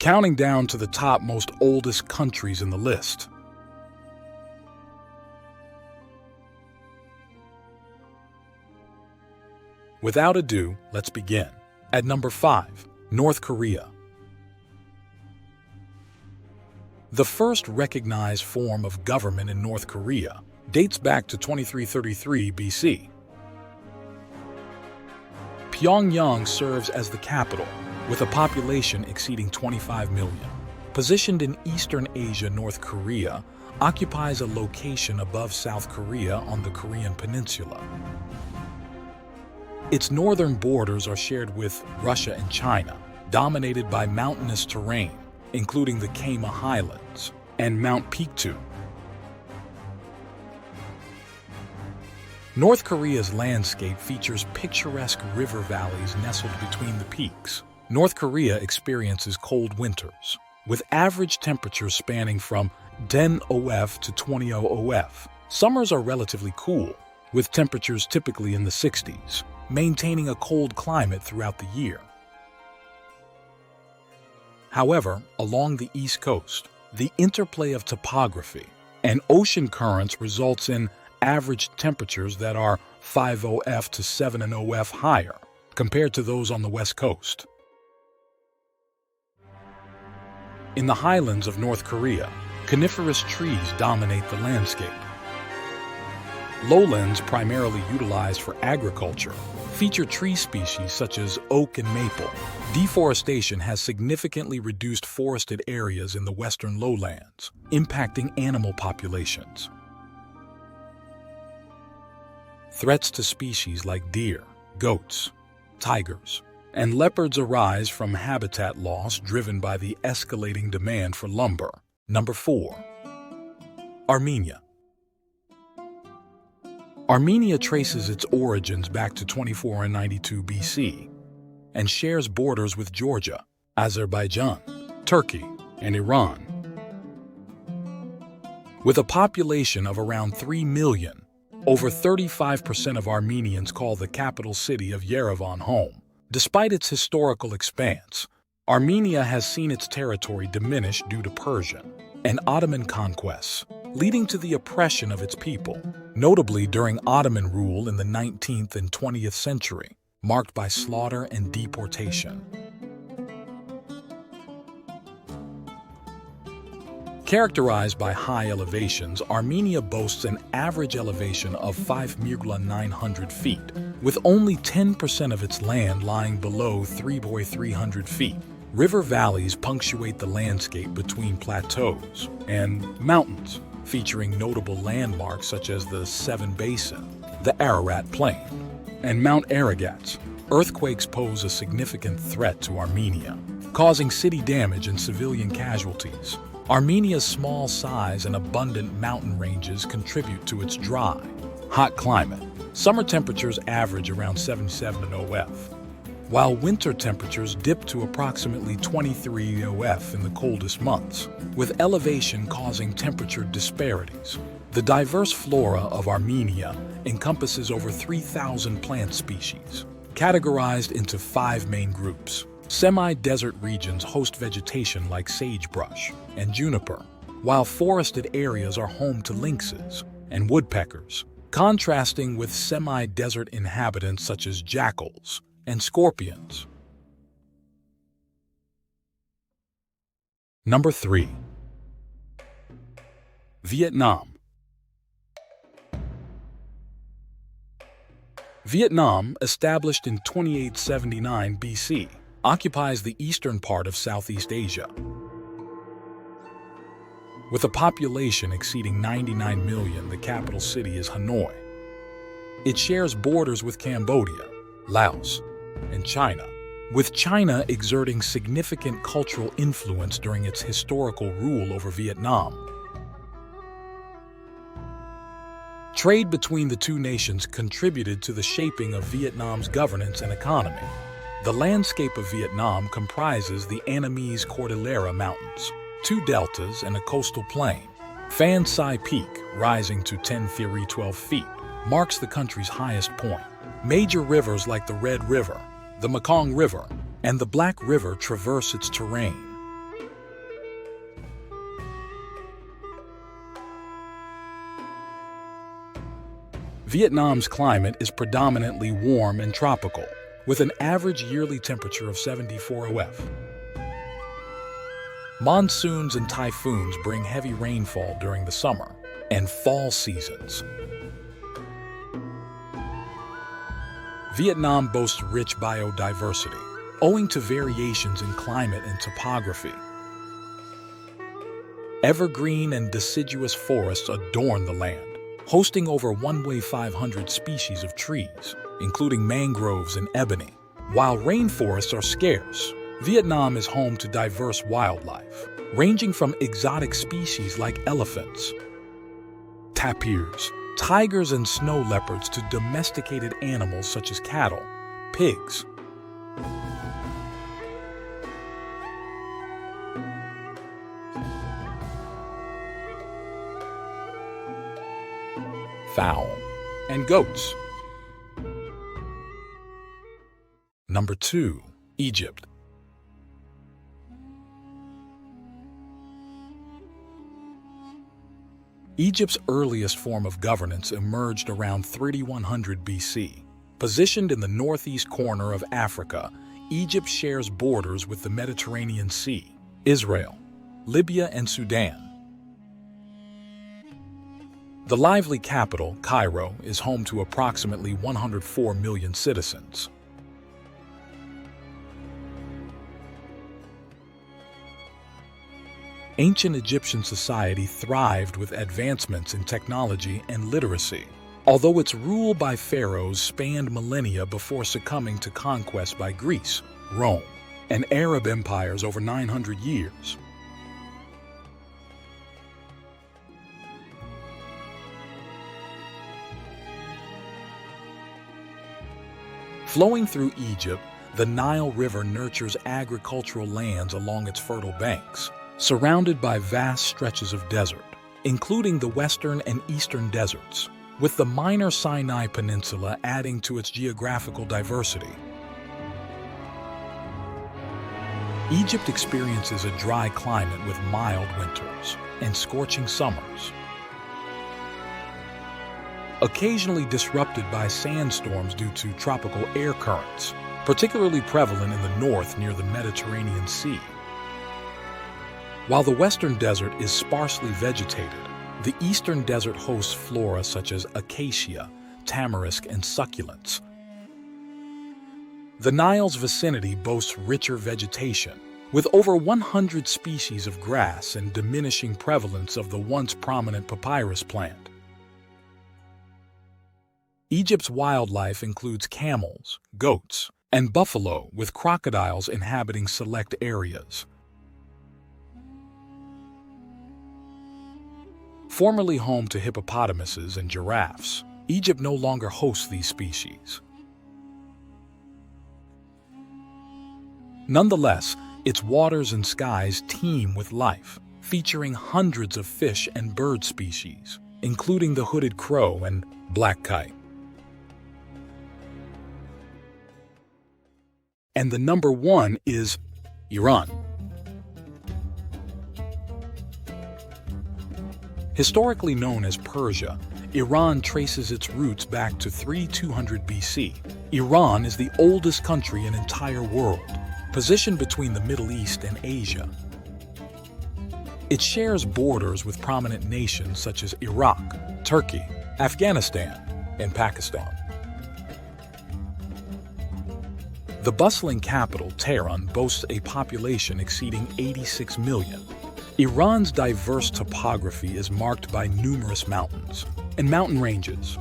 counting down to the top most oldest countries in the list. Without ado, let's begin. At number 5, North Korea. The first recognized form of government in North Korea dates back to 2333 BC. Pyongyang serves as the capital, with a population exceeding 25 million. Positioned in Eastern Asia, North Korea occupies a location above South Korea on the Korean peninsula. Its northern borders are shared with Russia and China, dominated by mountainous terrain, including the Kama Highlands and Mount Pictou. North Korea's landscape features picturesque river valleys nestled between the peaks. North Korea experiences cold winters, with average temperatures spanning from 10 OF to 20 OF. Summers are relatively cool, with temperatures typically in the 60s, maintaining a cold climate throughout the year. However, along the East Coast, the interplay of topography and ocean currents results in average temperatures that are 5 OF to 7 OF higher compared to those on the West Coast. In the highlands of North Korea, coniferous trees dominate the landscape. Lowlands, primarily utilized for agriculture, feature tree species such as oak and maple. Deforestation has significantly reduced forested areas in the western lowlands, impacting animal populations. Threats to species like deer, goats, tigers, and leopards arise from habitat loss driven by the escalating demand for lumber. Number 4. Armenia. Armenia traces its origins back to 2492 BC and shares borders with Georgia, Azerbaijan, Turkey, and Iran. With a population of around 3 million, over 35% of Armenians call the capital city of Yerevan home. Despite its historical expanse, Armenia has seen its territory diminish due to Persian and Ottoman conquests, leading to the oppression of its people, notably during Ottoman rule in the 19th and 20th century, marked by slaughter and deportation. Characterized by high elevations, Armenia boasts an average elevation of 5,900 feet, with only 10% of its land lying below 3,300 feet. River valleys punctuate the landscape between plateaus and mountains, featuring notable landmarks such as the Seven Basin, the Ararat Plain, and Mount Aragat. Earthquakes pose a significant threat to Armenia, causing city damage and civilian casualties. Armenia's small size and abundant mountain ranges contribute to its dry, hot climate. Summer temperatures average around 77 OF, while winter temperatures dip to approximately 23 OF in the coldest months, with elevation causing temperature disparities. The diverse flora of Armenia encompasses over 3,000 plant species, categorized into 5 main groups. Semi-desert regions host vegetation like sagebrush and juniper, while forested areas are home to lynxes and woodpeckers, contrasting with semi-desert inhabitants such as jackals and scorpions. Number 3. Vietnam. Vietnam, established in 2879 BC, occupies the eastern part of Southeast Asia. With a population exceeding 99 million, the capital city is Hanoi. It shares borders with Cambodia, Laos, and China, with China exerting significant cultural influence during its historical rule over Vietnam. Trade between the two nations contributed to the shaping of Vietnam's governance and economy. The landscape of Vietnam comprises the Annamese Cordillera Mountains, 2 deltas, and a coastal plain. Phan Sai Peak, rising to 10,312 feet, marks the country's highest point. Major rivers like the Red River, the Mekong River, and the Black River traverse its terrain. Vietnam's climate is predominantly warm and tropical, with an average yearly temperature of 74 OF. Monsoons and typhoons bring heavy rainfall during the summer and fall seasons. Vietnam boasts rich biodiversity, owing to variations in climate and topography. Evergreen and deciduous forests adorn the land, hosting over 500 species of trees, including mangroves and ebony. While rainforests are scarce, Vietnam is home to diverse wildlife, ranging from exotic species like elephants, tapirs, tigers, and snow leopards to domesticated animals such as cattle, pigs, fowl, and goats. Number 2. Egypt. Egypt's earliest form of governance emerged around 3100 BC. Positioned in the northeast corner of Africa, Egypt shares borders with the Mediterranean Sea, Israel, Libya, and Sudan. The lively capital, Cairo, is home to approximately 104 million citizens. Ancient Egyptian society thrived with advancements in technology and literacy, although its rule by pharaohs spanned millennia before succumbing to conquest by Greece, Rome, and Arab empires over 900 years. Flowing through Egypt, the Nile River nurtures agricultural lands along its fertile banks, surrounded by vast stretches of desert, including the western and eastern deserts, with the minor Sinai Peninsula adding to its geographical diversity. Egypt experiences a dry climate with mild winters and scorching summers, occasionally disrupted by sandstorms due to tropical air currents, particularly prevalent in the north near the Mediterranean Sea. While the western desert is sparsely vegetated, the eastern desert hosts flora such as acacia, tamarisk, and succulents. The Nile's vicinity boasts richer vegetation, with over 100 species of grass and diminishing prevalence of the once prominent papyrus plant. Egypt's wildlife includes camels, goats, and buffalo, with crocodiles inhabiting select areas. Formerly home to hippopotamuses and giraffes, Egypt no longer hosts these species. Nonetheless, its waters and skies teem with life, featuring hundreds of fish and bird species, including the hooded crow and black kite. And the number 1 is Iran. Historically known as Persia, Iran traces its roots back to 3200 BC. Iran is the oldest country in the entire world, positioned between the Middle East and Asia. It shares borders with prominent nations such as Iraq, Turkey, Afghanistan, and Pakistan. The bustling capital, Tehran, boasts a population exceeding 86 million. Iran's diverse topography is marked by numerous mountains and mountain ranges.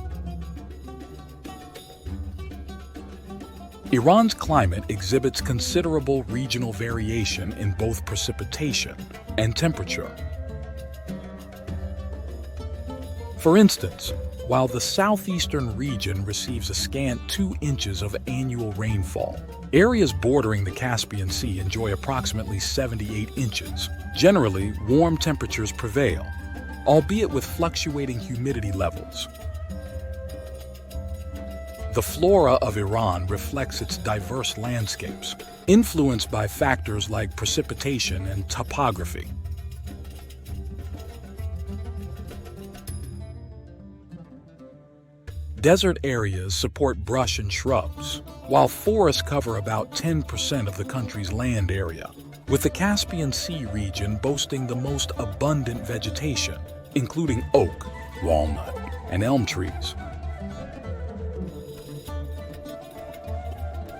Iran's climate exhibits considerable regional variation in both precipitation and temperature. For instance, while the southeastern region receives a scant 2 inches of annual rainfall, areas bordering the Caspian Sea enjoy approximately 78 inches. Generally, warm temperatures prevail, albeit with fluctuating humidity levels. The flora of Iran reflects its diverse landscapes, influenced by factors like precipitation and topography. Desert areas support brush and shrubs, while forests cover about 10% of the country's land area, with the Caspian Sea region boasting the most abundant vegetation, including oak, walnut, and elm trees.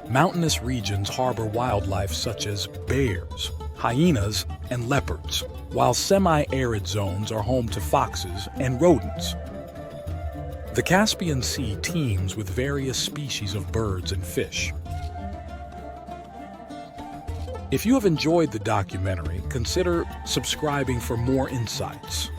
Mountainous regions harbor wildlife such as bears, hyenas, and leopards, while semi-arid zones are home to foxes and rodents. The Caspian Sea teems with various species of birds and fish. If you have enjoyed the documentary, consider subscribing for more insights.